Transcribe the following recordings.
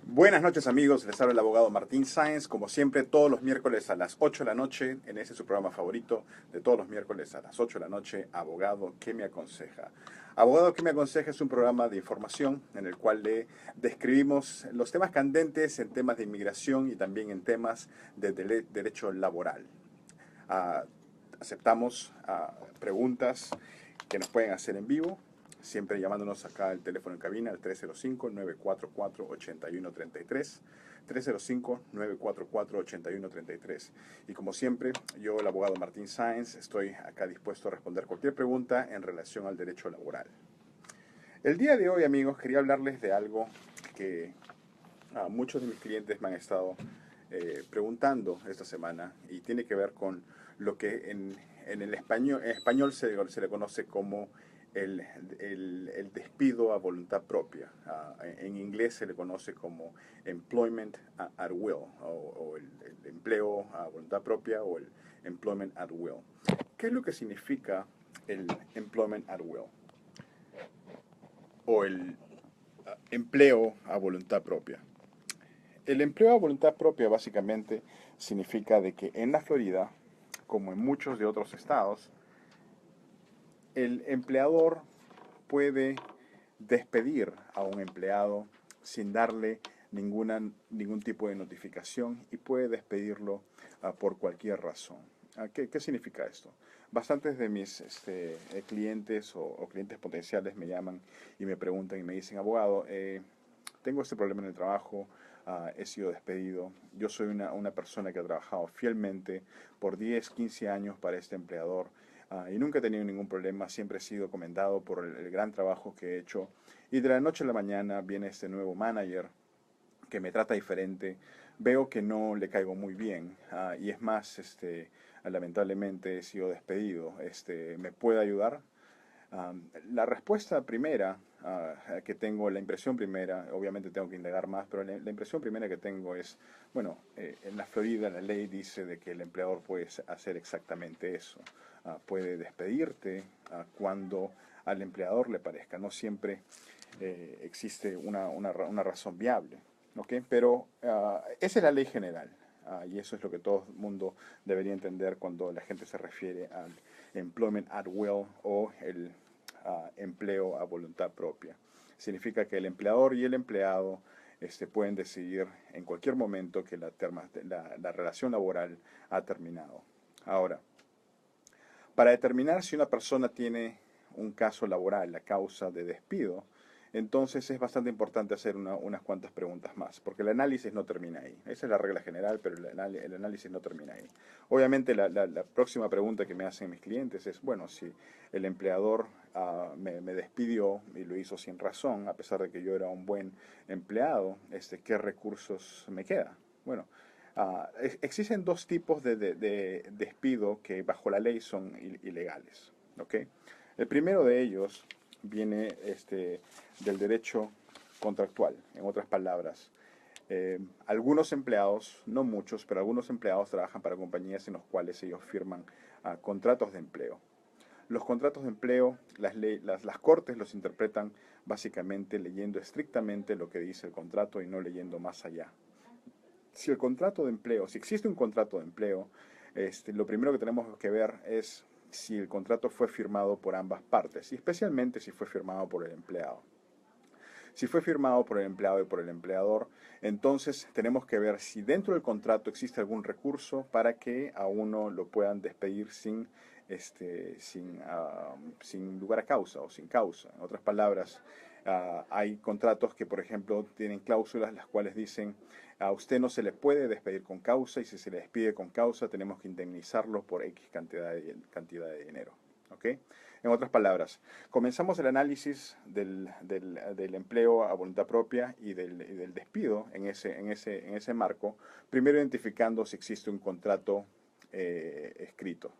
Buenas noches amigos, les habla el abogado Martín Sáenz, como siempre todos los miércoles a las 8 de la noche, en ese es su programa favorito, de todos los miércoles a las 8 de la noche, Abogado ¿Qué me aconseja? Abogado ¿Qué me aconseja? Es un programa de información en el cual le describimos los temas candentes en temas de inmigración y también en temas de derecho laboral. Ah, aceptamos preguntas que nos pueden hacer en vivo, siempre llamándonos acá al teléfono en cabina al 305-944-8133. 305-944-8133. Y como siempre, yo, el abogado Martín Sáenz, estoy acá dispuesto a responder cualquier pregunta en relación al derecho laboral. El día de hoy, amigos, quería hablarles de algo que muchos de mis clientes me han estado preguntando esta semana y tiene que ver con lo que en en español se le conoce como el despido a voluntad propia. En inglés se le conoce como employment at will, o el empleo a voluntad propia, o el employment at will. ¿Qué es lo que significa el employment at will? O el empleo a voluntad propia. El empleo a voluntad propia básicamente significa de que en la Florida, como en muchos de otros estados, el empleador puede despedir a un empleado sin darle ningún tipo de notificación y puede despedirlo por cualquier razón. ¿Qué significa esto? Bastantes de mis clientes o clientes potenciales me llaman y me preguntan y me dicen, abogado, tengo este problema en el trabajo, he sido despedido. Yo soy una persona que ha trabajado fielmente por 10, 15 años para este empleador y nunca he tenido ningún problema, siempre he sido comendado por el gran trabajo que he hecho. Y de la noche a la mañana viene este nuevo manager que me trata diferente, veo que no le caigo muy bien y es más, lamentablemente he sido despedido. ¿Me puede ayudar? La respuesta primera que tengo, la impresión primera, obviamente tengo que indagar más, pero la impresión primera que tengo es, bueno, en la Florida la ley dice de que el empleador puede hacer exactamente eso. Puede despedirte cuando al empleador le parezca. No siempre existe una razón viable. ¿Ok? Pero esa es la ley general. Y eso es lo que todo el mundo debería entender cuando la gente se refiere al employment at will o el empleo a voluntad propia. Significa que el empleador y el empleado pueden decidir en cualquier momento que la relación laboral ha terminado. Ahora, para determinar si una persona tiene un caso laboral, la causa de despido, entonces es bastante importante hacer unas cuantas preguntas más, porque el análisis no termina ahí. Esa es la regla general, pero el análisis no termina ahí. Obviamente la próxima pregunta que me hacen mis clientes es, bueno, si el empleador me despidió y lo hizo sin razón, a pesar de que yo era un buen empleado, ¿qué recursos me queda? Bueno, existen dos tipos de despido que bajo la ley son ilegales. ¿Ok? El primero de ellos viene del derecho contractual, en otras palabras. Algunos empleados, no muchos, pero algunos empleados trabajan para compañías en las cuales ellos firman contratos de empleo. Los contratos de empleo, las cortes los interpretan básicamente leyendo estrictamente lo que dice el contrato y no leyendo más allá. Si el contrato de empleo, si existe un contrato de empleo, lo primero que tenemos que ver es si el contrato fue firmado por ambas partes y especialmente si fue firmado por el empleado. Si fue firmado por el empleado y por el empleador, entonces tenemos que ver si dentro del contrato existe algún recurso para que a uno lo puedan despedir sin lugar a causa o sin causa. En otras palabras, hay contratos que, por ejemplo, tienen cláusulas las cuales dicen a usted no se le puede despedir con causa y si se le despide con causa tenemos que indemnizarlo por X cantidad de dinero. ¿Ok? En otras palabras, comenzamos el análisis del empleo a voluntad propia y del despido en ese marco, primero identificando si existe un contrato escrito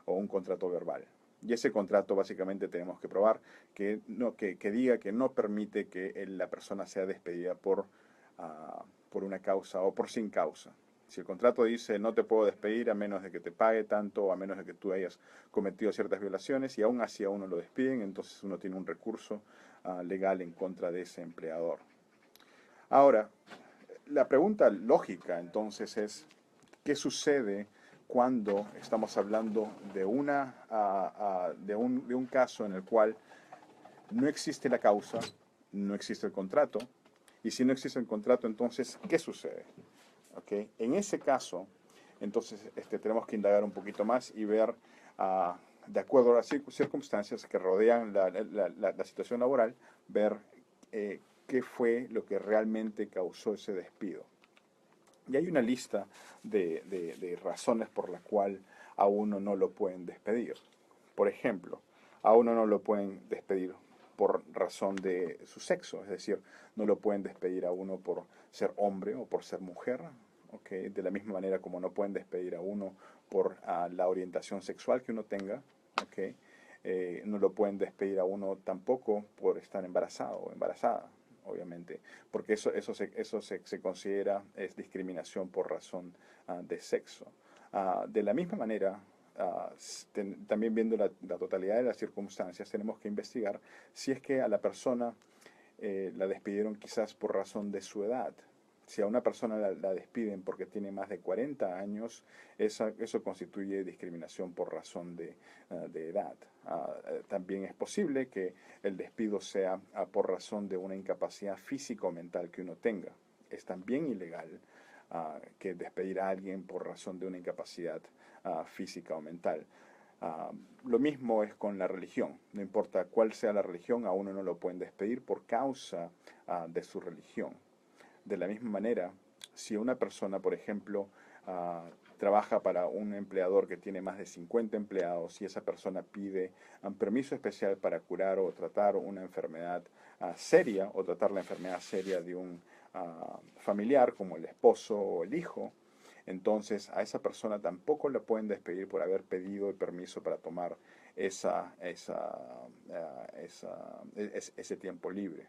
o un contrato verbal. Y ese contrato básicamente tenemos que probar que diga que no permite que la persona sea despedida por una causa o por sin causa. Si el contrato dice no te puedo despedir a menos de que te pague tanto o a menos de que tú hayas cometido ciertas violaciones y aún así a uno lo despiden, entonces uno tiene un recurso legal en contra de ese empleador. Ahora, la pregunta lógica entonces es, ¿qué sucede cuando estamos hablando de, de un caso en el cual no existe la causa, no existe el contrato? Y si no existe el contrato, entonces, ¿qué sucede? ¿Ok? En ese caso, entonces tenemos que indagar un poquito más y ver, de acuerdo a las circunstancias que rodean la situación laboral, ver qué fue lo que realmente causó ese despido. Y hay una lista de razones por la cual a uno no lo pueden despedir. Por ejemplo, a uno no lo pueden despedir por razón de su sexo, es decir, no lo pueden despedir a uno por ser hombre o por ser mujer, ¿okay? De la misma manera como no pueden despedir a uno por la orientación sexual que uno tenga, ¿okay? No lo pueden despedir a uno tampoco por estar embarazado o embarazada, obviamente, porque eso se considera es discriminación por razón de sexo. De la misma manera, también viendo la totalidad de las circunstancias, tenemos que investigar si es que a la persona la despidieron quizás por razón de su edad. Si a una persona la despiden porque tiene más de 40 años, eso constituye discriminación por razón de edad. También es posible que el despido sea por razón de una incapacidad física o mental que uno tenga. Es también ilegal que despedir a alguien por razón de una incapacidad física o mental. Lo mismo es con la religión. No importa cuál sea la religión, a uno no lo pueden despedir por causa de su religión. De la misma manera, si una persona, por ejemplo, trabaja para un empleador que tiene más de 50 empleados y esa persona pide un permiso especial para curar o tratar una enfermedad seria o tratar la enfermedad seria de un familiar como el esposo o el hijo, entonces a esa persona tampoco la pueden despedir por haber pedido el permiso para tomar ese tiempo libre.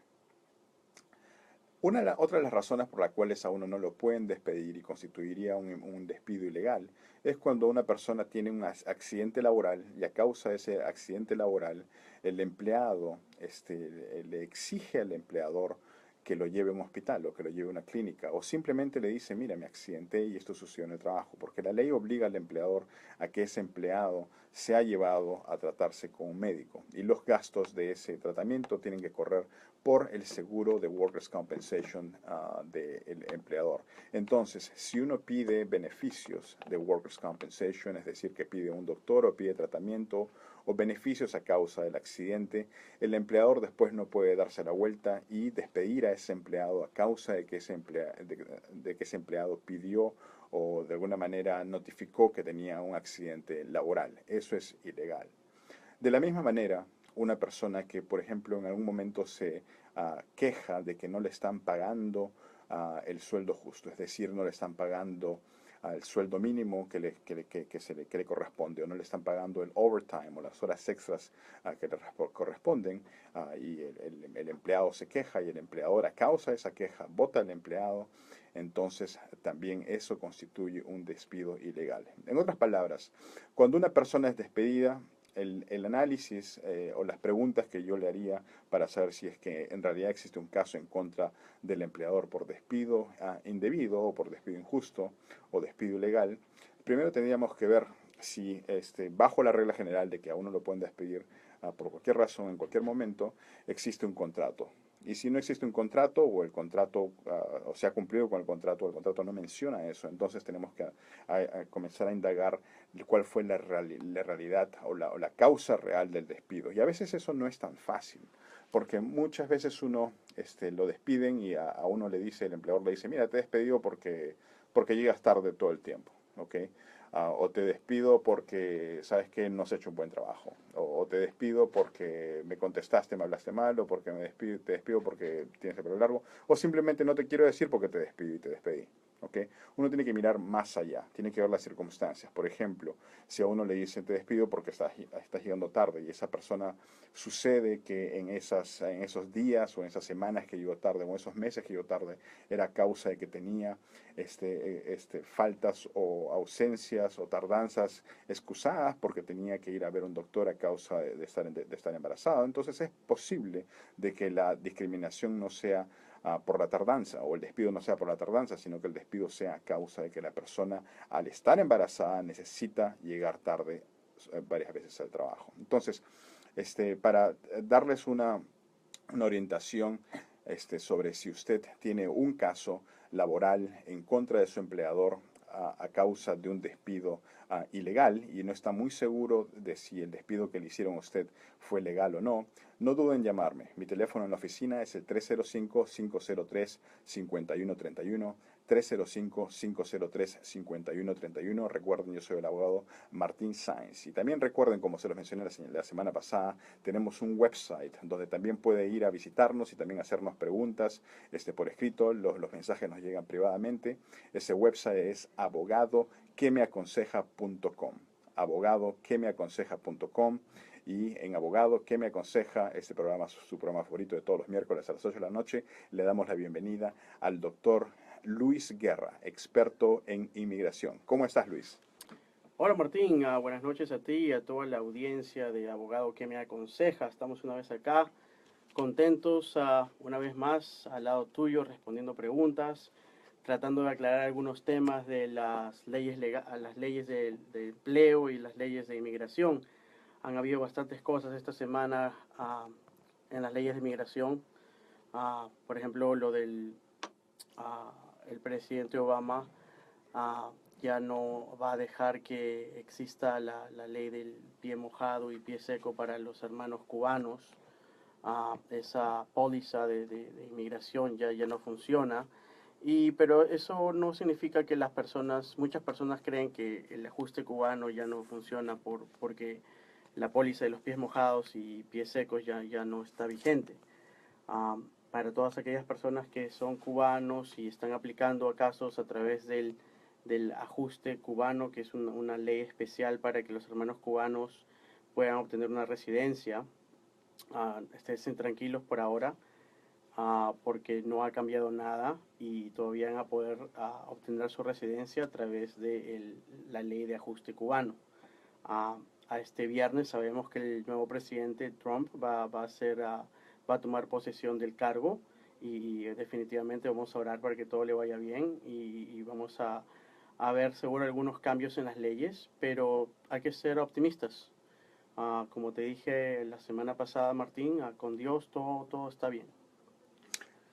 Otra de las razones por las cuales a uno no lo pueden despedir y constituiría un despido ilegal es cuando una persona tiene un accidente laboral y a causa de ese accidente laboral el empleado le exige al empleador que lo lleve a un hospital o que lo lleve a una clínica o simplemente le dice, mira, me accidenté y esto sucedió en el trabajo, porque la ley obliga al empleador a que ese empleado sea llevado a tratarse con un médico y los gastos de ese tratamiento tienen que correr por el seguro de Workers' Compensation del empleador. Entonces, si uno pide beneficios de Workers' Compensation, es decir, que pide un doctor o pide tratamiento o beneficios a causa del accidente, el empleador después no puede darse la vuelta y despedir a ese empleado a causa de que ese empleado pidió o de alguna manera notificó que tenía un accidente laboral. Eso es ilegal. De la misma manera, una persona que, por ejemplo, en algún momento se queja de que no le están pagando el sueldo justo, es decir, no le están pagando el sueldo mínimo que le corresponde, o no le están pagando el overtime o las horas extras que le corresponden, y el empleado se queja y el empleador a causa de esa queja vota al empleado, entonces también eso constituye un despido ilegal. En otras palabras, cuando una persona es despedida, el análisis o las preguntas que yo le haría para saber si es que en realidad existe un caso en contra del empleador por despido indebido o por despido injusto o despido ilegal, primero tendríamos que ver si bajo la regla general de que a uno lo pueden despedir por cualquier razón, en cualquier momento, existe un contrato. Y si no existe un contrato o el contrato o se ha cumplido con el contrato no menciona eso, entonces tenemos que comenzar a indagar cuál fue la realidad o la causa real del despido. Y a veces eso no es tan fácil, porque muchas veces uno lo despiden y a uno le dice, el empleador le dice, mira, te he despedido porque llegas tarde todo el tiempo, ¿ok? O te despido porque sabes que no has hecho un buen trabajo, o te despido porque me contestaste, me hablaste mal, o porque te despido porque tienes el pelo largo, o simplemente no te quiero decir porque te despido y te despedí. ¿Okay? Uno tiene que mirar más allá, tiene que ver las circunstancias. Por ejemplo, si a uno le dicen te despido porque estás llegando tarde y esa persona sucede que en esos días o en esas semanas que llegó tarde o en esos meses que llegó tarde era a causa de que tenía faltas o ausencias o tardanzas excusadas porque tenía que ir a ver un doctor a causa de estar embarazada. Entonces es posible de que la discriminación no sea por la tardanza, o el despido no sea por la tardanza, sino que el despido sea a causa de que la persona, al estar embarazada, necesita llegar tarde varias veces al trabajo. Entonces, para darles una orientación sobre si usted tiene un caso laboral en contra de su empleador a causa de un despido ilegal y no está muy seguro de si el despido que le hicieron a usted fue legal o no, no duden en llamarme. Mi teléfono en la oficina es el 305-503-5131. 305-503-5131. Recuerden, yo soy el abogado Martín Sáenz. Y también recuerden, como se los mencioné la semana pasada, tenemos un website donde también puede ir a visitarnos y también hacernos preguntas por escrito. Los mensajes nos llegan privadamente. Ese website es abogadoquemeaconseja.com. Abogadoquemeaconseja.com. Y en Abogado que me aconseja, este programa, su programa favorito de todos los miércoles a las 8 de la noche, le damos la bienvenida al doctor Luis Guerra, experto en inmigración. ¿Cómo estás, Luis? Hola Martín, buenas noches a ti y a toda la audiencia de Abogado que me aconseja. Estamos una vez acá, contentos una vez más al lado tuyo, respondiendo preguntas, tratando de aclarar algunos temas de las leyes, las leyes de empleo y las leyes de inmigración. Han habido bastantes cosas esta semana en las leyes de inmigración. Por ejemplo, lo del el presidente Obama ya no va a dejar que exista la ley del pie mojado y pie seco para los hermanos cubanos. Esa póliza de inmigración ya no funciona. Pero eso no significa que muchas personas creen que el ajuste cubano ya no funciona porque la póliza de los pies mojados y pies secos ya no está vigente. Para todas aquellas personas que son cubanos y están aplicando a casos a través del ajuste cubano, que es una ley especial para que los hermanos cubanos puedan obtener una residencia, estén tranquilos por ahora, porque no ha cambiado nada y todavía van a poder obtener su residencia a través de la ley de ajuste cubano. A este viernes sabemos que el nuevo presidente Trump va a tomar posesión del cargo y definitivamente vamos a orar para que todo le vaya bien y vamos a ver seguro algunos cambios en las leyes, pero hay que ser optimistas. Como te dije la semana pasada, Martín, con Dios todo está bien.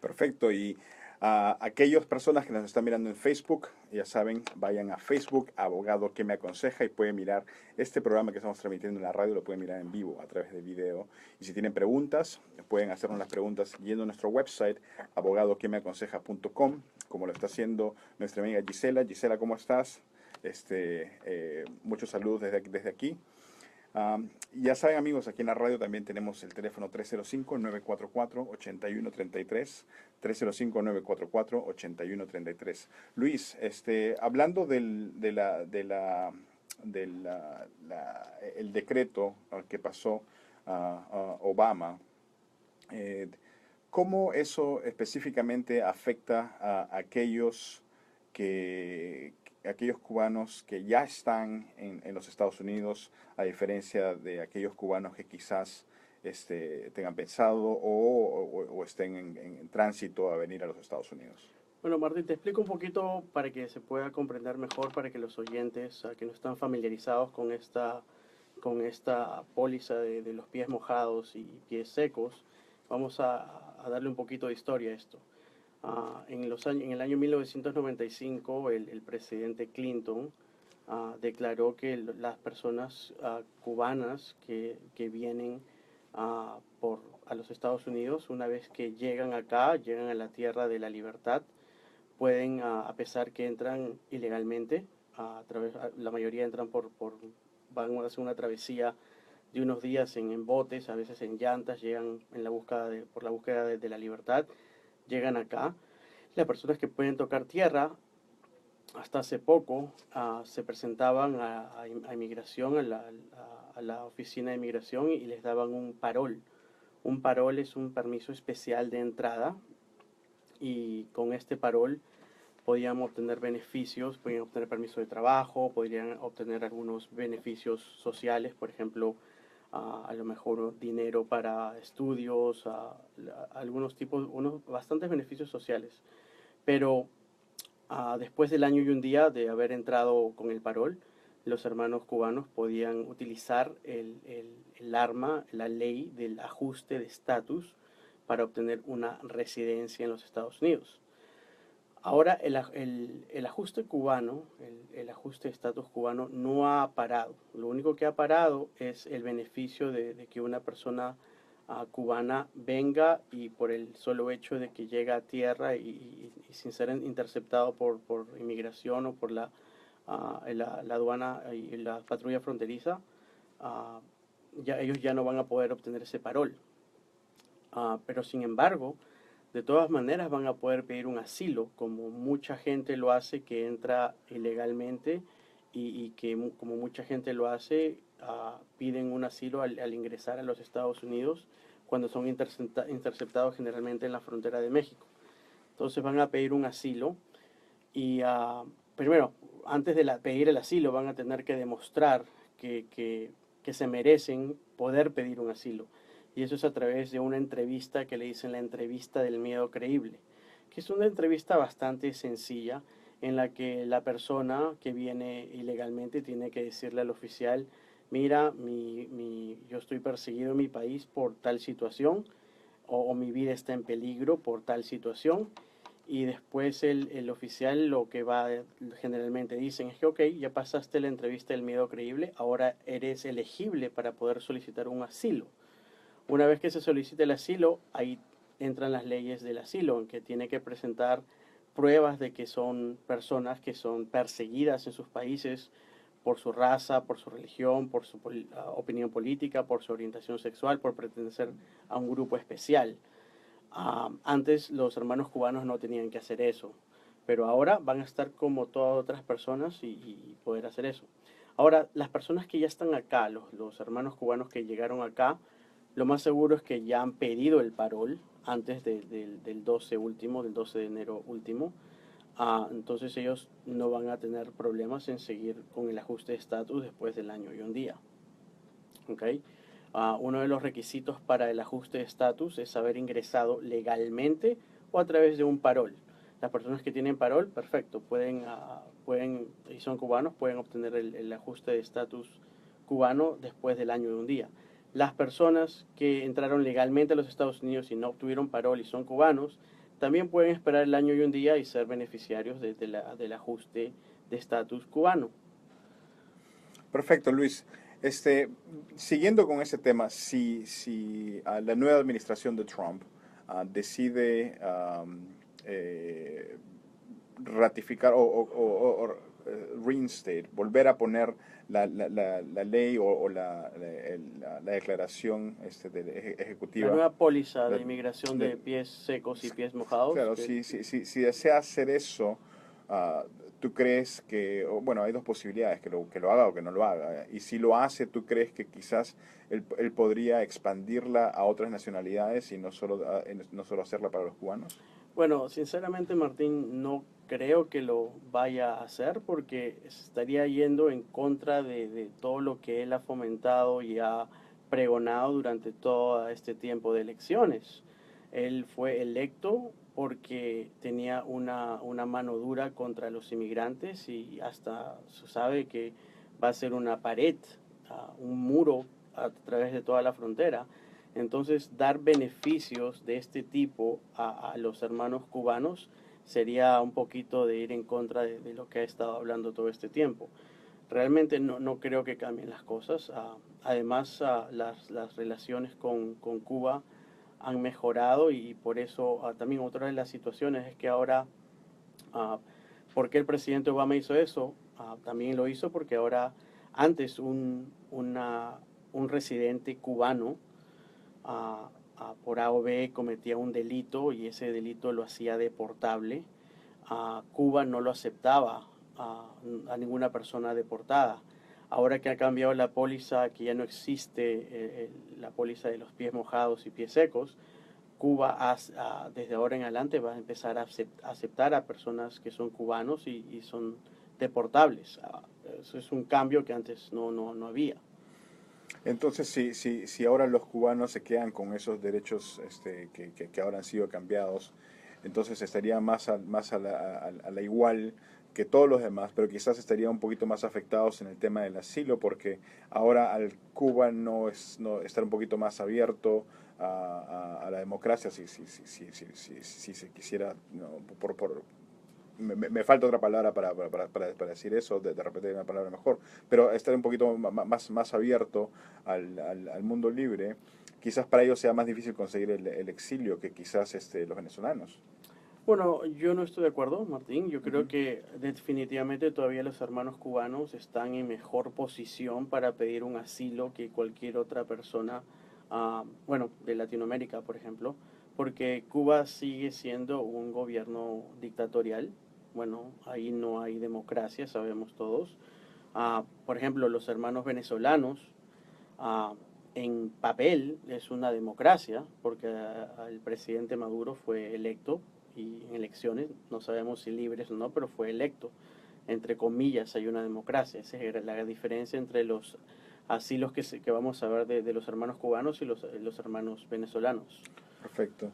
Perfecto. Y aquellas personas que nos están mirando en Facebook, ya saben, vayan a Facebook, Abogado que me aconseja, y pueden mirar este programa que estamos transmitiendo en la radio, lo pueden mirar en vivo a través de video. Y si tienen preguntas, pueden hacernos las preguntas yendo a nuestro website, abogadoquemeaconseja.com, como lo está haciendo nuestra amiga Gisela. Gisela, ¿cómo estás? Muchos saludos desde aquí. Ya saben, amigos, aquí en la radio también tenemos el teléfono 305-944-8133, 305-944-8133. Luis, hablando el decreto que pasó Obama, ¿cómo eso específicamente afecta a aquellos cubanos que ya están en los Estados Unidos, a diferencia de aquellos cubanos que quizás tengan pensado o estén en tránsito a venir a los Estados Unidos? Bueno, Martín, te explico un poquito para que se pueda comprender mejor, para que los oyentes que no están familiarizados con esta póliza de los pies mojados y pies secos, vamos a darle un poquito de historia a esto. En el año 1995, el presidente Clinton declaró que las personas cubanas que vienen a los Estados Unidos, una vez que llegan acá, llegan a la tierra de la libertad, pueden, a pesar que entran ilegalmente, la mayoría entran van a hacer una travesía de unos días en botes, a veces en llantas, llegan por la búsqueda de la libertad, llegan acá. Las personas que pueden tocar tierra, hasta hace poco, se presentaban a inmigración, a la oficina de inmigración y les daban un parol. Un parol es un permiso especial de entrada y con este parol podían obtener beneficios, podían obtener permiso de trabajo, podrían obtener algunos beneficios sociales, por ejemplo, a lo mejor dinero para estudios, algunos tipos, unos bastantes beneficios sociales. Pero después del año y un día de haber entrado con el parol, los hermanos cubanos podían utilizar el arma, la ley del ajuste de estatus para obtener una residencia en los Estados Unidos. Ahora el ajuste cubano, el ajuste de estatus cubano no ha parado. Lo único que ha parado es el beneficio de que una persona cubana venga y por el solo hecho de que llega a tierra y sin ser interceptado por inmigración o por la aduana y la patrulla fronteriza, uh, ellos ya no van a poder obtener ese parol. Pero sin embargo, de todas maneras van a poder pedir un asilo, como mucha gente lo hace que entra ilegalmente y que como mucha gente lo hace, piden un asilo al ingresar a los Estados Unidos cuando son interceptados generalmente en la frontera de México. Entonces van a pedir un asilo y primero, antes de pedir el asilo, van a tener que demostrar que se merecen poder pedir un asilo. Y eso es a través de una entrevista que le dicen la entrevista del miedo creíble, que es una entrevista bastante sencilla en la que la persona que viene ilegalmente tiene que decirle al oficial, mira, yo estoy perseguido en mi país por tal situación o mi vida está en peligro por tal situación. Y después el oficial lo que va generalmente dicen es que ok, ya pasaste la entrevista del miedo creíble, ahora eres elegible para poder solicitar un asilo. Una vez que se solicite el asilo, ahí entran las leyes del asilo, en que tiene que presentar pruebas de que son personas que son perseguidas en sus países por su raza, por su religión, por su opinión política, por su orientación sexual, por pertenecer a un grupo especial. Antes los hermanos cubanos no tenían que hacer eso, pero ahora van a estar como todas otras personas y poder hacer eso. Ahora, las personas que ya están acá, los hermanos cubanos que llegaron acá, lo más seguro es que ya han pedido el parol antes del 12 último, del 12 de enero último. Entonces ellos no van a tener problemas en seguir con el ajuste de estatus después del año y un día. ¿Okay? Uno de los requisitos para el ajuste de estatus es haber ingresado legalmente o a través de un parol. Las personas que tienen parol, perfecto, pueden y son cubanos, pueden obtener el ajuste de estatus cubano después del año y un día. Las personas que entraron legalmente a los Estados Unidos y no obtuvieron parol y son cubanos, también pueden esperar el año y un día y ser beneficiarios del ajuste de estatus cubano. Perfecto, Luis. Siguiendo con ese tema, si la nueva administración de Trump decide ratificar reinstate, volver a poner la ley o la declaración La ejecutiva. nueva póliza de La- inmigración de- de pies secos y pies mojados. claro, si desea hacer eso, ah, ¿tú crees que, bueno, hay dos posibilidades, que lo haga o que no lo haga? Y si lo hace, ¿tú crees que quizás él podría expandirla a otras nacionalidades y no solo hacerla para los cubanos? Bueno, sinceramente Martín, no creo que lo vaya a hacer porque estaría yendo en contra de todo lo que él ha fomentado y ha pregonado durante todo este tiempo de elecciones. Él fue electo porque tenía una mano dura contra los inmigrantes y hasta se sabe que va a ser una pared, un muro a través de toda la frontera. Entonces, dar beneficios de este tipo a los hermanos cubanos sería un poquito de ir en contra de lo que ha estado hablando todo este tiempo. Realmente no creo que cambien las cosas. Además, las relaciones con Cuba han mejorado y por eso también otra de las situaciones es que ahora, ¿por qué el presidente Obama hizo eso? También lo hizo porque ahora, antes un residente cubano por A o B cometía un delito y ese delito lo hacía deportable, Cuba no lo aceptaba a ninguna persona deportada. Ahora que ha cambiado la póliza, que ya no existe la póliza de los pies mojados y pies secos, Cuba desde ahora en adelante va a empezar a aceptar a personas que son cubanos y son deportables. Eso es un cambio que antes no había. Entonces, si ahora los cubanos se quedan con esos derechos que ahora han sido cambiados, entonces estaría más a la igual que todos los demás, pero quizás estaría un poquito más afectados en el tema del asilo, porque ahora al Cuba no estar un poquito más abierto a la democracia, si se quisiera, no, me falta otra palabra para decir eso, de repente hay una palabra mejor, pero estar un poquito más abierto al mundo libre, quizás para ellos sea más difícil conseguir el exilio que quizás los venezolanos. Bueno, yo no estoy de acuerdo, Martín. Yo creo Ujú. que definitivamente todavía los hermanos cubanos están en mejor posición para pedir un asilo que cualquier otra persona, bueno, de Latinoamérica, por ejemplo, porque Cuba sigue siendo un gobierno dictatorial. Bueno, ahí no hay democracia, sabemos todos. Por ejemplo, los hermanos venezolanos, ah, en papel es una democracia, porque el presidente Maduro fue electo y en elecciones, no sabemos si libres o no, pero fue electo. Entre comillas, hay una democracia. Esa es la diferencia entre los asilos que vamos a ver de los hermanos cubanos y los hermanos venezolanos. Perfecto.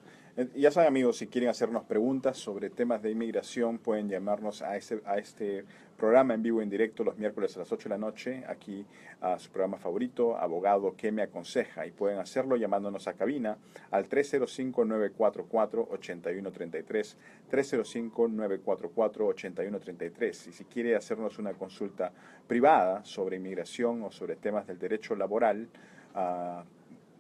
Ya saben, amigos, si quieren hacernos preguntas sobre temas de inmigración, pueden llamarnos a este programa en vivo en directo los miércoles a las 8 de la noche, aquí a su programa favorito, Abogado que me aconseja. Y pueden hacerlo llamándonos a cabina al 305-944-8133, 305-944-8133. Y si quiere hacernos una consulta privada sobre inmigración o sobre temas del derecho laboral, uh,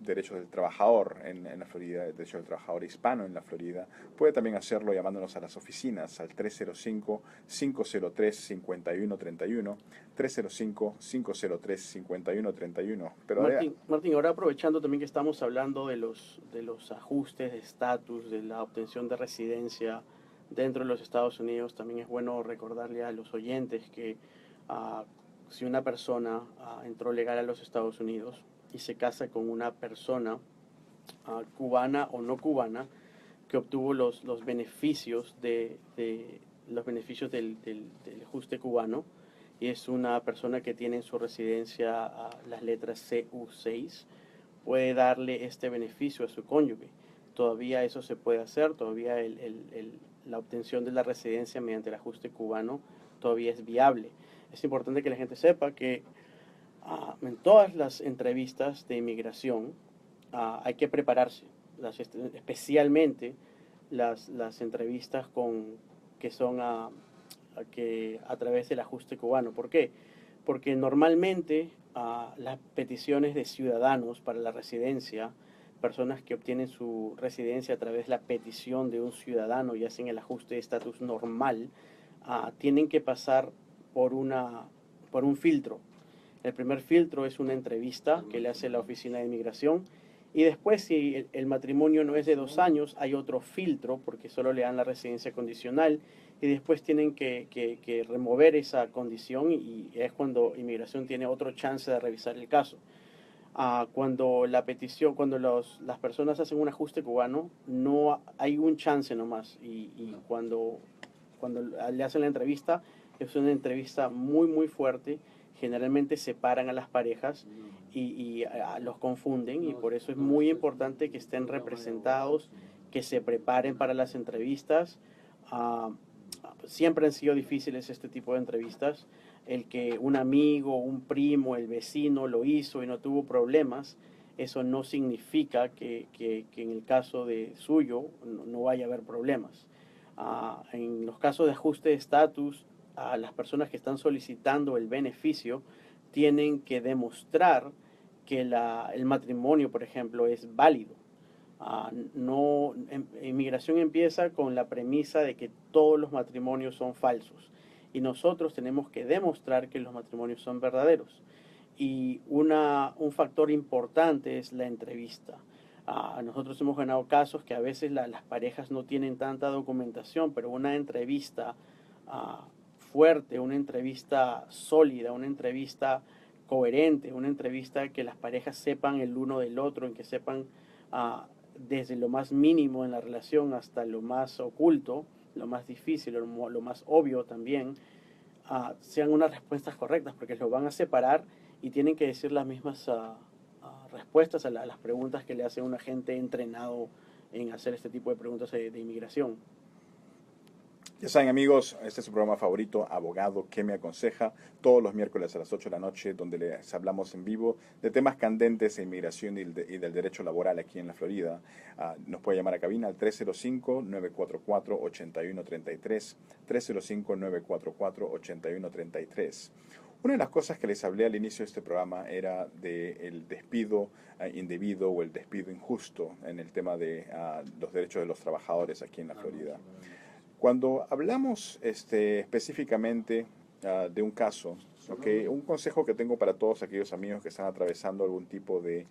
derechos del trabajador en la Florida, derecho del trabajador hispano en la Florida, puede también hacerlo llamándonos a las oficinas al 305-503-5131, 305-503-5131. Pero Martín, ahora aprovechando también que estamos hablando de los ajustes de estatus, de la obtención de residencia dentro de los Estados Unidos, también es bueno recordarle a los oyentes que uh, si una persona entró legal a los Estados Unidos y se casa con una persona cubana o no cubana que obtuvo los beneficios los beneficios del ajuste cubano, y es una persona que tiene en su residencia las letras CU6, puede darle este beneficio a su cónyuge. Todavía eso se puede hacer, todavía la obtención de la residencia mediante el ajuste cubano todavía es viable. Es importante que la gente sepa que en todas las entrevistas de inmigración hay que prepararse, especialmente las entrevistas que son a través del ajuste cubano. ¿Por qué? Porque normalmente las peticiones de ciudadanos para la residencia, personas que obtienen su residencia a través de la petición de un ciudadano y hacen el ajuste de estatus normal, tienen que pasar por, por un filtro. El primer filtro es una entrevista que le hace la oficina de inmigración, y después, si el matrimonio no es de 2 años, hay otro filtro porque solo le dan la residencia condicional, y después tienen que remover esa condición, y es cuando inmigración tiene otro chance de revisar el caso. Cuando la petición, cuando las personas hacen un ajuste cubano, no hay un chance nomás, y cuando le hacen la entrevista, es una entrevista muy, muy fuerte. Generalmente separan a las parejas y los confunden, y por eso es muy importante que estén representados, que se preparen para las entrevistas. Uh, Siempre han sido difíciles este tipo de entrevistas. El que un amigo, un primo, el vecino lo hizo y no tuvo problemas, eso no significa que en el caso de suyo no vaya a haber problemas. En los casos de ajuste de estatus, las personas que están solicitando el beneficio tienen que demostrar que el matrimonio, por ejemplo, es válido. No, inmigración empieza con la premisa de que todos los matrimonios son falsos, y nosotros tenemos que demostrar que los matrimonios son verdaderos. Y un factor importante es la entrevista. Nosotros hemos ganado casos que a veces las parejas no tienen tanta documentación, pero una entrevista fuerte, una entrevista sólida, una entrevista coherente, una entrevista que las parejas sepan el uno del otro, en que sepan desde lo más mínimo en la relación hasta lo más oculto, lo más difícil, lo más obvio también, sean unas respuestas correctas, porque lo van a separar y tienen que decir las mismas respuestas a las preguntas que le hace un agente entrenado en hacer este tipo de preguntas de inmigración. Ya saben amigos, este es su programa favorito, Abogado que me aconseja, todos los miércoles a las 8 de la noche, donde les hablamos en vivo de temas candentes de inmigración y del derecho laboral aquí en la Florida. Nos puede llamar a cabina al 305-944-8133, 305-944-8133. Una de las cosas que les hablé al inicio de este programa era del despido indebido o el despido injusto en el tema de los derechos de los trabajadores aquí en la Florida. Cuando hablamos específicamente de un caso, ¿okay? Un consejo que tengo para todos aquellos amigos que están atravesando algún tipo de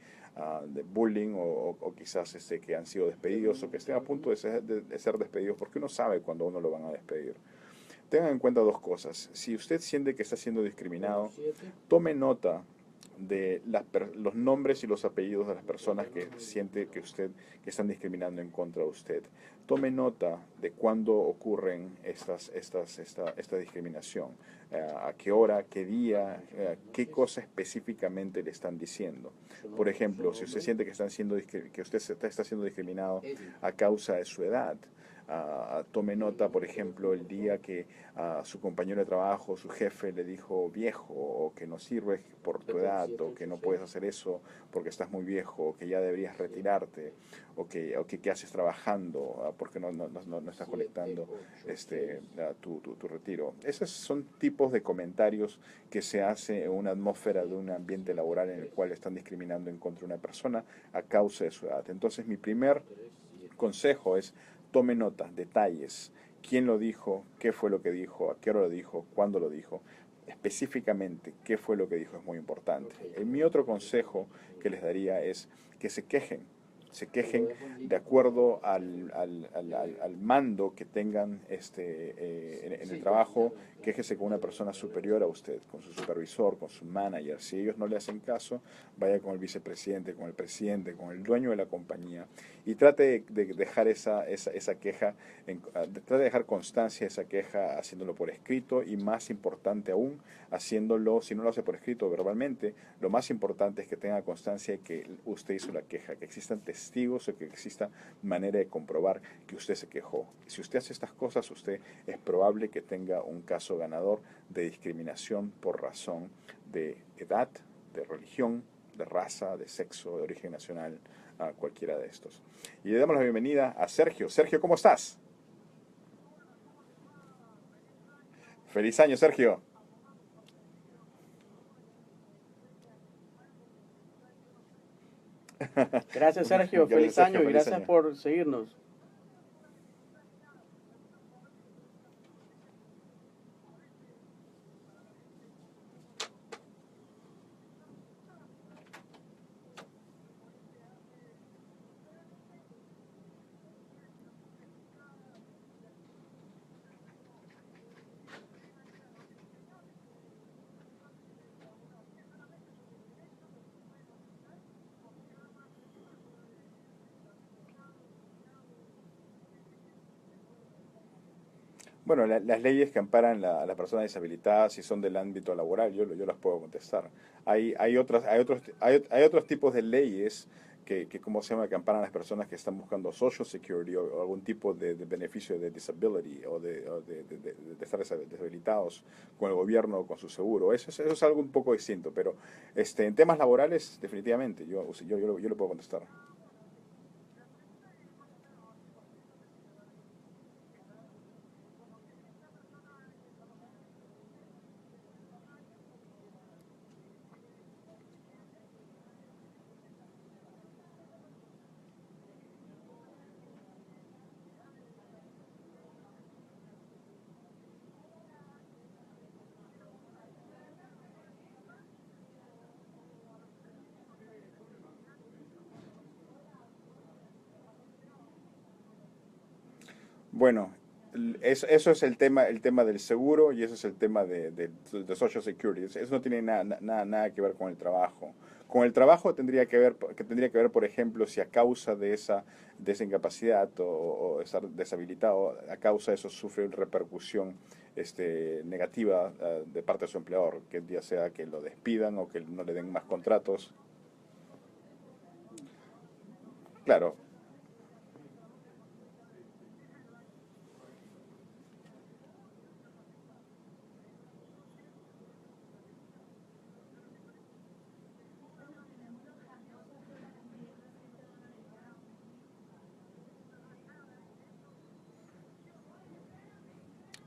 bullying o quizás que han sido despedidos o que estén a punto de ser despedidos, porque uno sabe cuando uno lo van a despedir. Tengan en cuenta dos cosas. Si usted siente que está siendo discriminado, tome nota de los nombres y los apellidos de las personas que siente que están discriminando en contra de usted. Tome nota de cuándo ocurren esta discriminación, a qué hora, qué día, qué cosa específicamente le están diciendo. Por ejemplo, si usted siente que usted está siendo discriminado a causa de su edad, tome nota, por ejemplo, el día que su compañero de trabajo, su jefe le dijo viejo, o que no sirves por tu edad, o que no puedes hacer eso porque estás muy viejo, o que ya deberías retirarte, o que qué haces trabajando, porque no estás colectando tu retiro. Esos son tipos de comentarios que se hace en una atmósfera de un ambiente laboral en el cual están discriminando en contra de una persona a causa de su edad. Entonces, mi primer consejo es: tome nota, detalles, quién lo dijo, qué fue lo que dijo, a qué hora lo dijo, cuándo lo dijo, específicamente qué fue lo que dijo es muy importante. Mi otro consejo que les daría es que se quejen de acuerdo al mando que tengan en el trabajo. Quéjese con una persona superior a usted, con su supervisor, con su manager. Si ellos no le hacen caso, vaya con el vicepresidente, con el presidente, con el dueño de la compañía, y trate de dejar esa queja, trate de dejar constancia de esa queja haciéndolo por escrito, y más importante aún, haciéndolo, si no lo hace por escrito, verbalmente, lo más importante es que tenga constancia de que usted hizo la queja, que existan testigos o que exista manera de comprobar que usted se quejó. Si usted hace estas cosas, usted es probable que tenga un caso ganador de discriminación por razón de edad, de religión, de raza, de sexo, de origen nacional, a cualquiera de estos. Y le damos la bienvenida a Sergio. Sergio, ¿cómo estás? Feliz año, Sergio. Gracias, Sergio. Gracias, Feliz Sergio. año y Feliz gracias año. por seguirnos. Bueno, las leyes que amparan a las personas deshabilitadas, si son del ámbito laboral, yo las puedo contestar. Hay otros tipos de leyes ¿cómo se llama?, que amparan a las personas que están buscando Social Security o algún tipo de beneficio de disability de estar deshabilitados con el gobierno o con su seguro. Eso es algo un poco distinto, pero en temas laborales, definitivamente, yo lo puedo contestar. Bueno, eso es el tema del seguro, y eso es el tema de Social Security. Eso no tiene nada que ver con el trabajo. Con el trabajo tendría que ver, por ejemplo, si a causa de esa incapacidad o estar deshabilitado, a causa de eso sufre repercusión negativa de parte de su empleador, que ya sea que lo despidan o que no le den más contratos. Claro,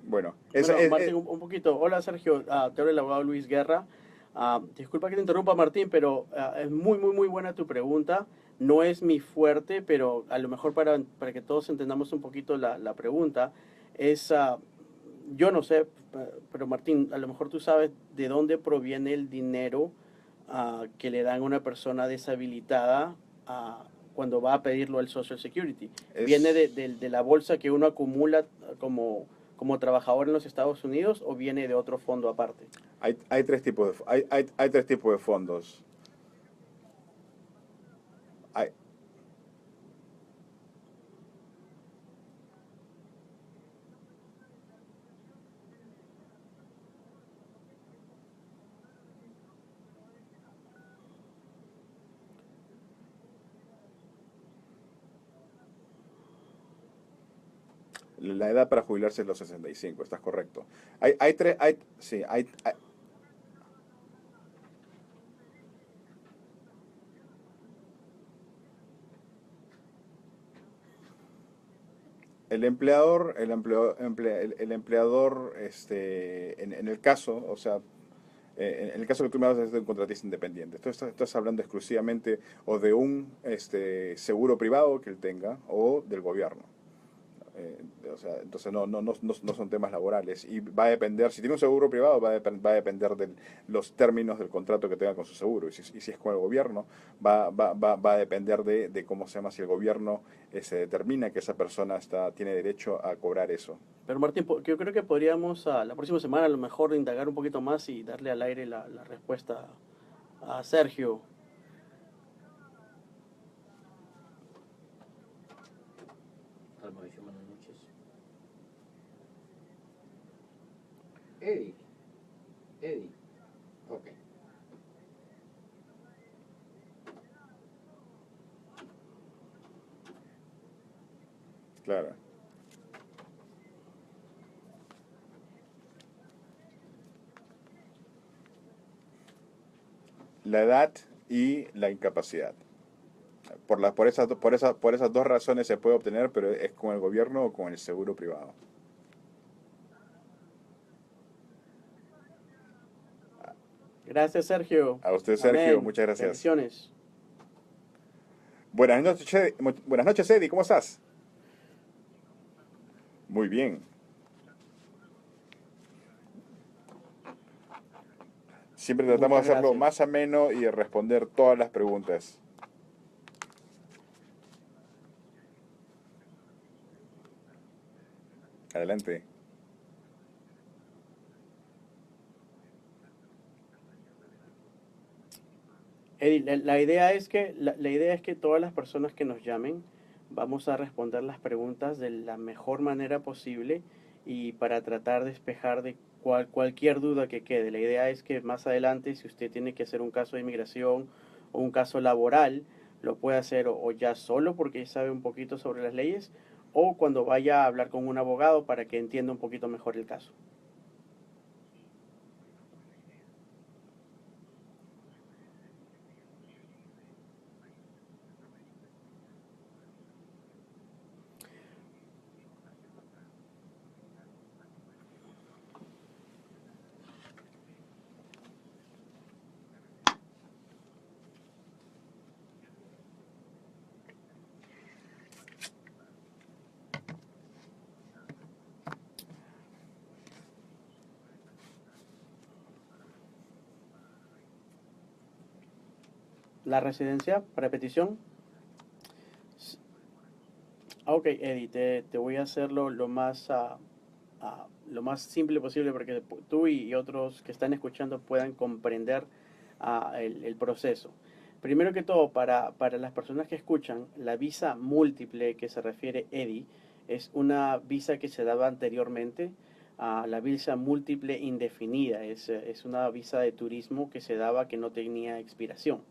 bueno, Bueno, Martín, un poquito. Hola, Sergio. Te habla el abogado Luis Guerra. Disculpa que te interrumpa, Martín, pero es muy buena tu pregunta. No es mi fuerte, pero a lo mejor para que todos entendamos un poquito la pregunta, es, yo no sé, pero Martín, a lo mejor tú sabes de dónde proviene el dinero que le dan a una persona deshabilitada cuando va a pedirlo al Social Security. ¿Viene es, de la bolsa que uno acumula como trabajador en los Estados Unidos o viene de otro fondo aparte? hay tres tipos hay tres tipos de fondos. Hay, la edad para jubilarse es los 65, estás correcto. Hay tres, sí, el empleador, en el caso, o sea, en el caso que tú me hablas es de un contratista independiente. Estás hablando exclusivamente o de un seguro privado que él tenga o del gobierno. Eh, o sea, entonces no son temas laborales y va a depender, si tiene un seguro privado va a depender de los términos del contrato que tenga con su seguro y si es con el gobierno va a depender de cómo se llama, si el gobierno se determina que esa persona tiene derecho a cobrar eso. Pero Martín, yo creo que podríamos la próxima semana a lo mejor indagar un poquito más y darle al aire la respuesta a Sergio. Al Mauricio, buenas noches. Eddie, Eddie, ok. Claro. La edad y la incapacidad. Por esas dos razones se puede obtener, pero es con el gobierno o con el seguro privado. Gracias, Sergio. A usted, Sergio, Amén. muchas gracias. Bendiciones. Buenas noches, Eddie, ¿cómo estás? Muy bien. Siempre tratamos de Muchas hacerlo más gracias. ameno y de responder todas las preguntas. Adelante. Eddie, la idea es que la idea es que todas las personas que nos llamen vamos a responder las preguntas de la mejor manera posible y para tratar de despejar de cualquier duda que quede. La idea es que más adelante, si usted tiene que hacer un caso de inmigración o un caso laboral, lo puede hacer o ya solo porque sabe un poquito sobre las leyes o cuando vaya a hablar con un abogado para que entienda un poquito mejor el caso. La residencia para petición. Ok, Eddie, te voy a hacerlo lo más simple posible para que tú y otros que están escuchando puedan comprender el proceso. Primero que todo, para las personas que escuchan, la visa múltiple que se refiere Eddie es una visa que se daba anteriormente a la visa múltiple indefinida. Es una visa de turismo que se daba que no tenía expiración.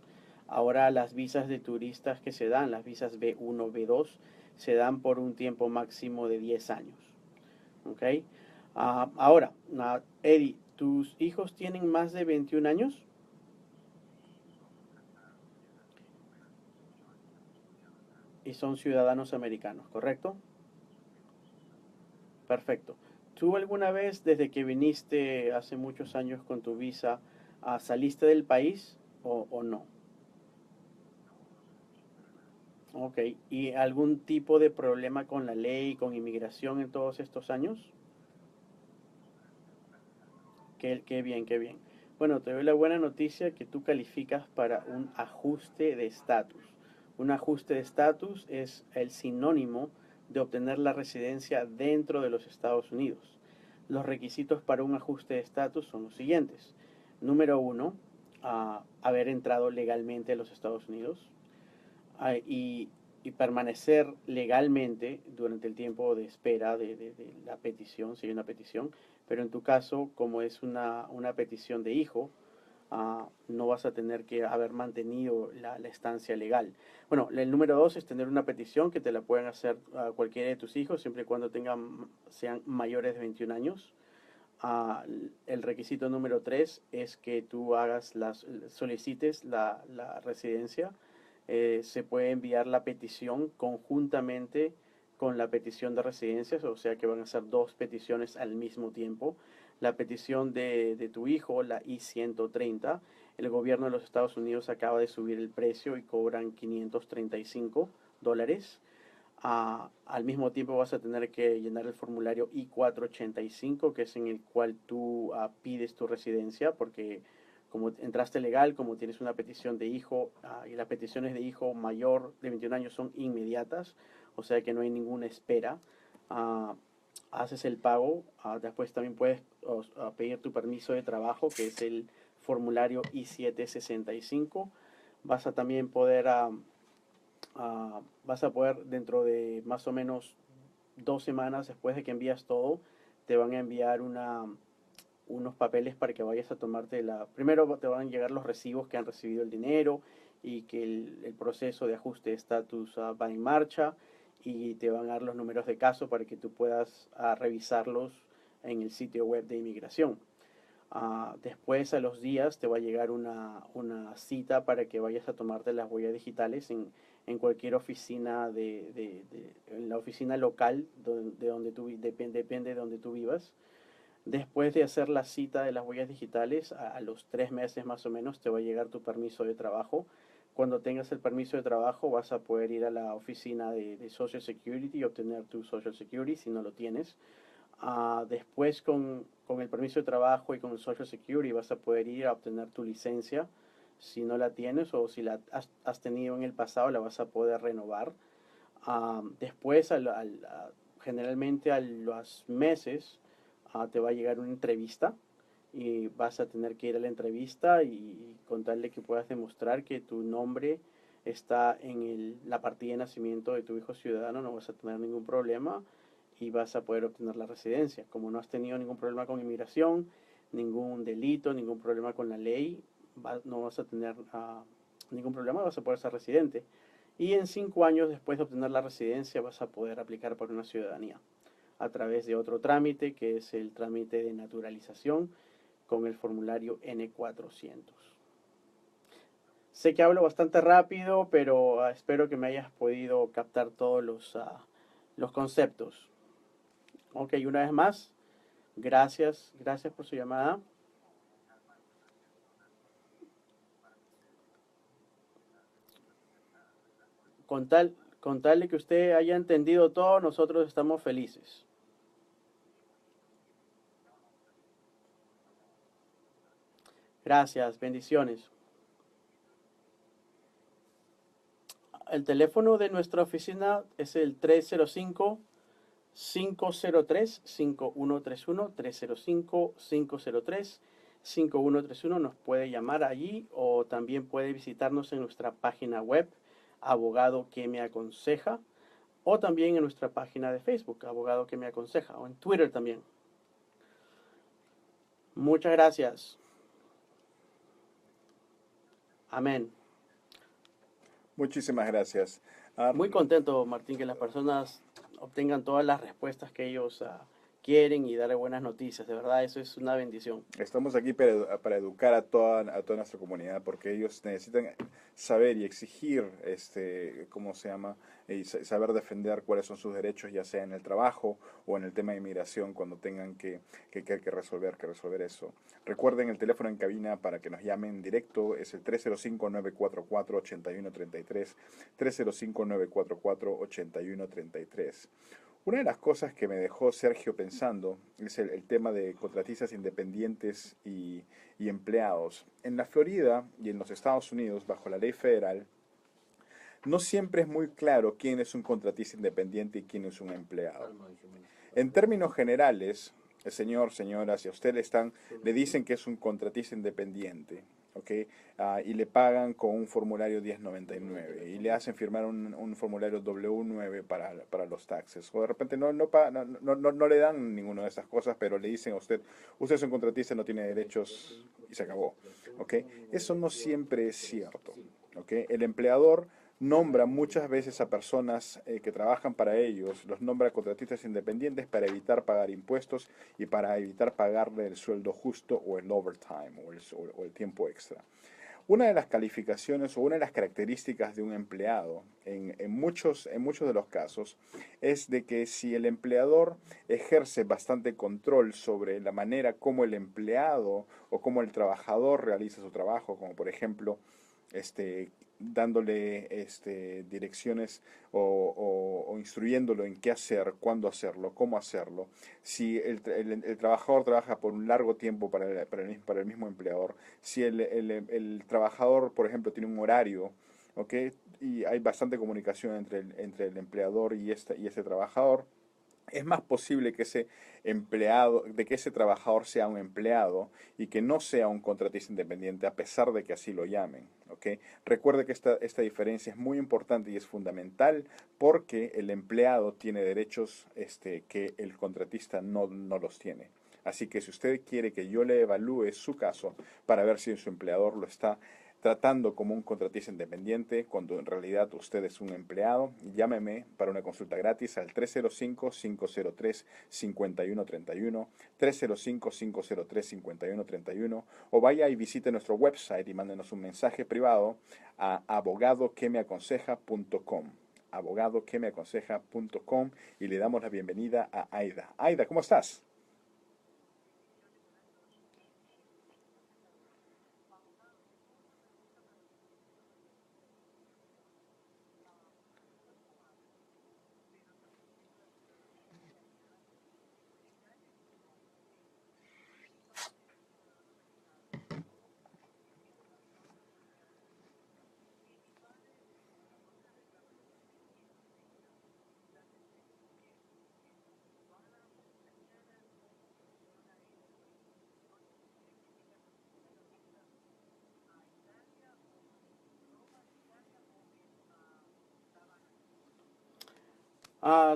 Ahora las visas de turistas que se dan, las visas B1, B2, se dan por un tiempo máximo de 10 años. ¿Ok? Ahora, Eddie, ¿tus hijos tienen más de 21 años? Y son ciudadanos americanos, ¿correcto? Perfecto. ¿Tú alguna vez, desde que viniste hace muchos años con tu visa, saliste del país o no? Ok. ¿Y algún tipo de problema con la ley, con inmigración en todos estos años? Qué bien, qué bien. Bueno, te doy la buena noticia que tú calificas para un ajuste de estatus. Un ajuste de estatus es el sinónimo de obtener la residencia dentro de los Estados Unidos. Los requisitos para un ajuste de estatus son los siguientes. Número uno, haber entrado legalmente a los Estados Unidos ah, y, y permanecer legalmente durante el tiempo de espera de la petición, si hay una petición, pero en tu caso, como es una petición de hijo, no vas a tener que haber mantenido la estancia legal. Bueno, el número dos es tener una petición que te la pueden hacer cualquiera de tus hijos, siempre y cuando sean mayores de 21 años. El requisito número tres es que tú solicites la residencia. Se puede enviar la petición conjuntamente con la petición de residencias, o sea que van a ser dos peticiones al mismo tiempo. La petición de tu hijo, la I-130, el gobierno de los Estados Unidos acaba de subir el precio y cobran $535. Al mismo tiempo vas a tener que llenar el formulario I-485, que es en el cual tú pides tu residencia, porque como entraste legal, como tienes una petición de hijo, y las peticiones de hijo mayor de 21 años son inmediatas, o sea que no hay ninguna espera. Ah, Haces el pago, después también puedes pedir tu permiso de trabajo, que es el formulario I-765. Vas a también poder vas a poder dentro de más o menos 2 semanas después de que envías todo, te van a enviar unos papeles para que vayas a tomarte primero te van a llegar los recibos que han recibido el dinero y que el proceso de ajuste de estatus va en marcha, y te van a dar los números de caso para que tú puedas revisarlos en el sitio web de inmigración. Después, a los días, te va a llegar una cita para que vayas a tomarte las huellas digitales en cualquier oficina en la oficina local de donde depende de donde tú vivas. Después de hacer la cita de las huellas digitales, a los 3 meses más o menos, te va a llegar tu permiso de trabajo. Cuando tengas el permiso de trabajo, vas a poder ir a la oficina de Social Security y obtener tu Social Security si no lo tienes. Después, con el permiso de trabajo y con el Social Security, vas a poder ir a obtener tu licencia si no la tienes, o si la has tenido en el pasado, la vas a poder renovar. Después, generalmente a los meses, te va a llegar una entrevista y vas a tener que ir a la entrevista y contarle que puedas demostrar que tu nombre está en la partida de nacimiento de tu hijo ciudadano. No vas a tener ningún problema y vas a poder obtener la residencia. Como no has tenido ningún problema con inmigración, ningún delito, ningún problema con la ley, no vas a tener ningún problema, vas a poder ser residente. Y en 5 años después de obtener la residencia vas a poder aplicar por una ciudadanía a través de otro trámite, que es el trámite de naturalización con el formulario N-400. Sé que hablo bastante rápido, pero espero que me hayas podido captar todos los conceptos. Ok, una vez más, gracias por su llamada. Con tal de que usted haya entendido todo, nosotros estamos felices. Gracias, bendiciones. El teléfono de nuestra oficina es el 305-503-5131, 305-503-5131. 5131 nos puede llamar allí o también puede visitarnos en nuestra página web, Abogado que me aconseja, o también en nuestra página de Facebook, Abogado que me aconseja, o en Twitter también. Muchas gracias. Amén. Muchísimas gracias. Ah, Muy contento, Martín, que las personas obtengan todas las respuestas que ellos quieren y darle buenas noticias. De verdad, eso es una bendición. Estamos aquí para educar a toda nuestra comunidad porque ellos necesitan saber y exigir, ¿cómo se llama? Y saber defender cuáles son sus derechos, ya sea en el trabajo o en el tema de inmigración, cuando tengan que resolver eso. Recuerden el teléfono en cabina para que nos llamen directo, es el 305-944-8133, 305-944-8133. Una de las cosas que me dejó Sergio pensando es el tema de contratistas independientes y empleados. En la Florida y en los Estados Unidos, bajo la ley federal, no siempre es muy claro quién es un contratista independiente y quién es un empleado. En términos generales, el señor, señora, si a usted le dicen que es un contratista independiente, ¿ok? Y le pagan con un formulario 1099 y le hacen firmar un formulario W9 para los taxes. O de repente no le dan ninguna de esas cosas, pero le dicen a usted, usted es un contratista, no tiene derechos y se acabó. ¿Ok? Eso no siempre es cierto. ¿Ok? El empleador nombra muchas veces a personas que trabajan para ellos, los nombra contratistas independientes para evitar pagar impuestos y para evitar pagarle el sueldo justo o el overtime o el tiempo extra. Una de las calificaciones o una de las características de un empleado en muchos de los casos es de que si el empleador ejerce bastante control sobre la manera como el empleado o como el trabajador realiza su trabajo, como por ejemplo dándole direcciones o instruyéndolo en qué hacer, cuándo hacerlo, cómo hacerlo. Si el trabajador trabaja por un largo tiempo para el mismo empleador, si el trabajador, por ejemplo, tiene un horario, ¿ok? Y hay bastante comunicación entre el empleador y ese trabajador, es más posible que que ese trabajador sea un empleado y que no sea un contratista independiente a pesar de que así lo llamen. ¿Ok? Recuerde que esta diferencia es muy importante y es fundamental porque el empleado tiene derechos que el contratista no los tiene. Así que si usted quiere que yo le evalúe su caso para ver si su empleador lo está tratando como un contratista independiente cuando en realidad usted es un empleado, llámeme para una consulta gratis al 305-503-5131, 305-503-5131 o vaya y visite nuestro website y mándenos un mensaje privado a abogadoquemeaconseja.com abogadoquemeaconseja.com y le damos la bienvenida a Aida. Aida, ¿cómo estás?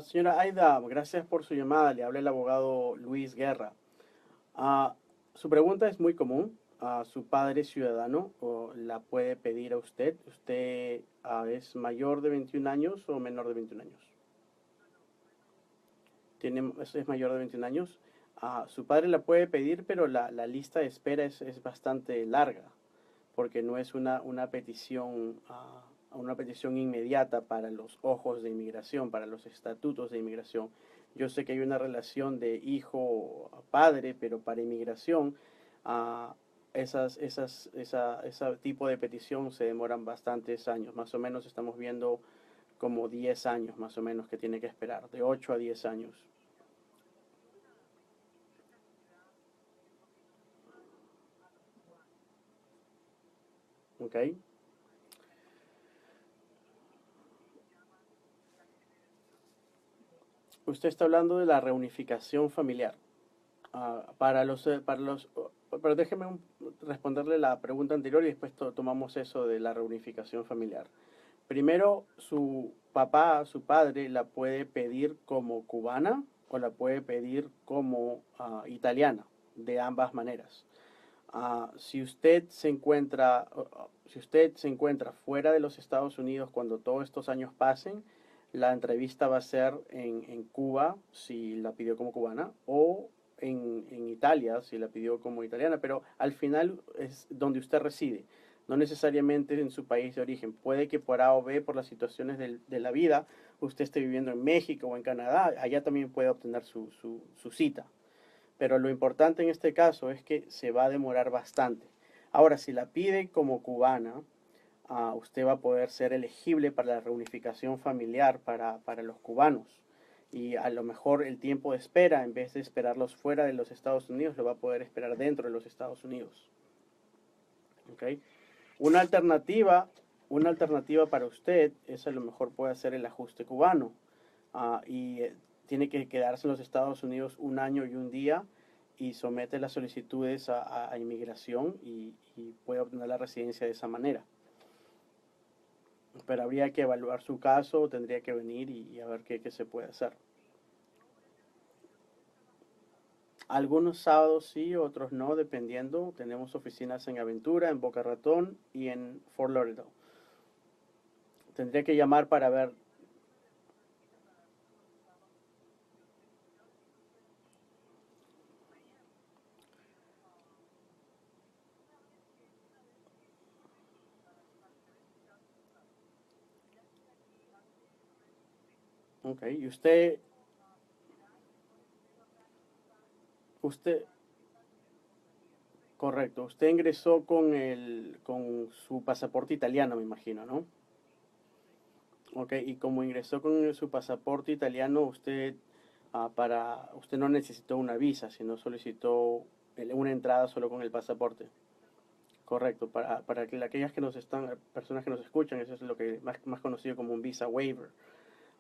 Señora Aida, gracias por su llamada. Le habla el abogado Luis Guerra. Ah, Su pregunta es muy común. Su padre ciudadano la puede pedir a usted. ¿Usted es mayor de 21 años o menor de 21 años? Es mayor de 21 años. Su padre la puede pedir, pero la lista de espera es bastante larga, porque no es una petición inmediata para los ojos de inmigración, para los estatutos de inmigración. Yo sé que hay una relación de hijo-padre, pero para inmigración, ah, ese tipo de petición se demoran bastantes años. Más o menos estamos viendo como 10 años, más o menos, que tiene que esperar, de 8 a 10 años. ¿Ok? Usted está hablando de la reunificación familiar. Para los pero déjeme responderle la pregunta anterior y después tomamos eso de la reunificación familiar. Primero, su papá, su padre, la puede pedir como cubana o la puede pedir como italiana, de ambas maneras. Si usted se encuentra fuera de los Estados Unidos cuando todos estos años pasen, la entrevista va a ser en Cuba, si la pidió como cubana, o en Italia, si la pidió como italiana, pero al final es donde usted reside, no necesariamente en su país de origen. Puede que por A o B, por las situaciones de la vida, usted esté viviendo en México o en Canadá, allá también puede obtener su cita. Pero lo importante en este caso es que se va a demorar bastante. Ahora, si la pide como cubana, usted va a poder ser elegible para la reunificación familiar para los cubanos. Y a lo mejor el tiempo de espera, en vez de esperarlos fuera de los Estados Unidos, lo va a poder esperar dentro de los Estados Unidos. ¿Okay? Una alternativa para usted es a lo mejor puede hacer el ajuste cubano. Tiene que quedarse en los Estados Unidos 1 año y 1 día y somete las solicitudes a inmigración y puede obtener la residencia de esa manera. Pero habría que evaluar su caso, tendría que venir y a ver qué se puede hacer. Algunos sábados sí, otros no, dependiendo. Tenemos oficinas en Aventura, en Boca Ratón y en Fort Lauderdale. Tendría que llamar para ver. Ok, y usted, correcto, usted ingresó con su pasaporte italiano, me imagino, ¿no? Ok, y como ingresó con su pasaporte italiano, usted no necesitó una visa, sino solicitó una entrada solo con el pasaporte. Correcto, para aquellas personas que nos escuchan, eso es lo que más conocido como un visa waiver.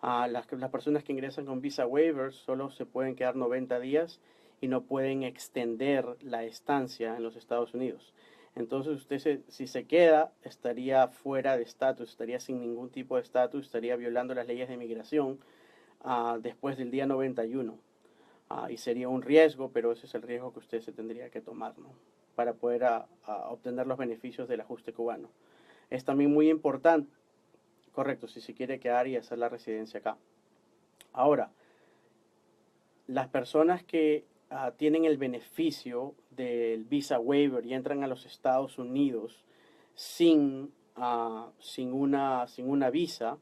Las personas que ingresan con visa waiver solo se pueden quedar 90 días y no pueden extender la estancia en los Estados Unidos. Entonces usted si se queda estaría fuera de estatus, estaría sin ningún tipo de estatus, estaría violando las leyes de inmigración después del día 91. Y sería un riesgo, pero ese es el riesgo que usted se tendría que tomar, ¿no? Para poder obtener los beneficios del ajuste cubano. Es también muy importante, correcto, si se quiere quedar y hacer la residencia acá. Ahora, las personas que tienen el beneficio del visa waiver y entran a los Estados Unidos sin una visa,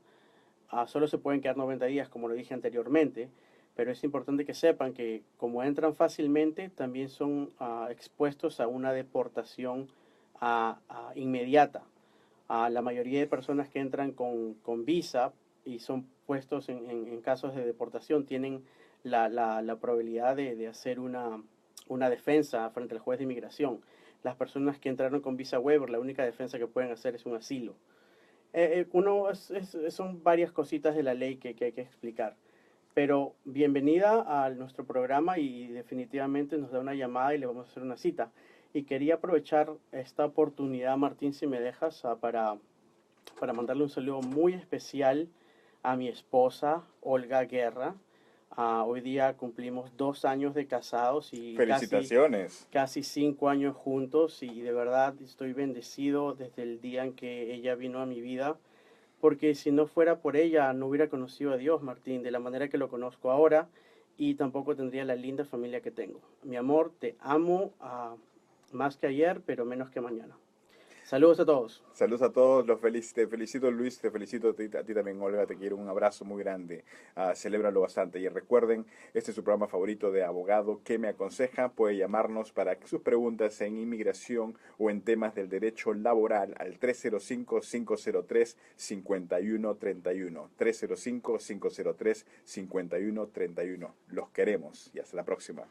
solo se pueden quedar 90 días, como lo dije anteriormente, pero es importante que sepan que como entran fácilmente, también son expuestos a una deportación inmediata. La mayoría de personas que entran con visa y son puestos en casos de deportación tienen la probabilidad de hacer una defensa frente al juez de inmigración. Las personas que entraron con visa waiver, la única defensa que pueden hacer es un asilo. Son varias cositas de la ley que hay que explicar. Pero bienvenida a nuestro programa y definitivamente nos da una llamada y le vamos a hacer una cita. Y quería aprovechar esta oportunidad, Martín, si me dejas, para mandarle un saludo muy especial a mi esposa, Olga Guerra. Hoy día cumplimos 2 años de casados y Felicitaciones. casi 5 años juntos y de verdad estoy bendecido desde el día en que ella vino a mi vida, porque si no fuera por ella no hubiera conocido a Dios, Martín, de la manera que lo conozco ahora y tampoco tendría la linda familia que tengo. Mi amor, te amo más que ayer, pero menos que mañana. Saludos a todos. Saludos a todos, te felicito Luis, te felicito a ti también Olga, te quiero, un abrazo muy grande, celébralo bastante y recuerden, este es su programa favorito de abogado que me aconseja, puede llamarnos para sus preguntas en inmigración o en temas del derecho laboral al 305-503-5131, 305-503-5131, los queremos y hasta la próxima.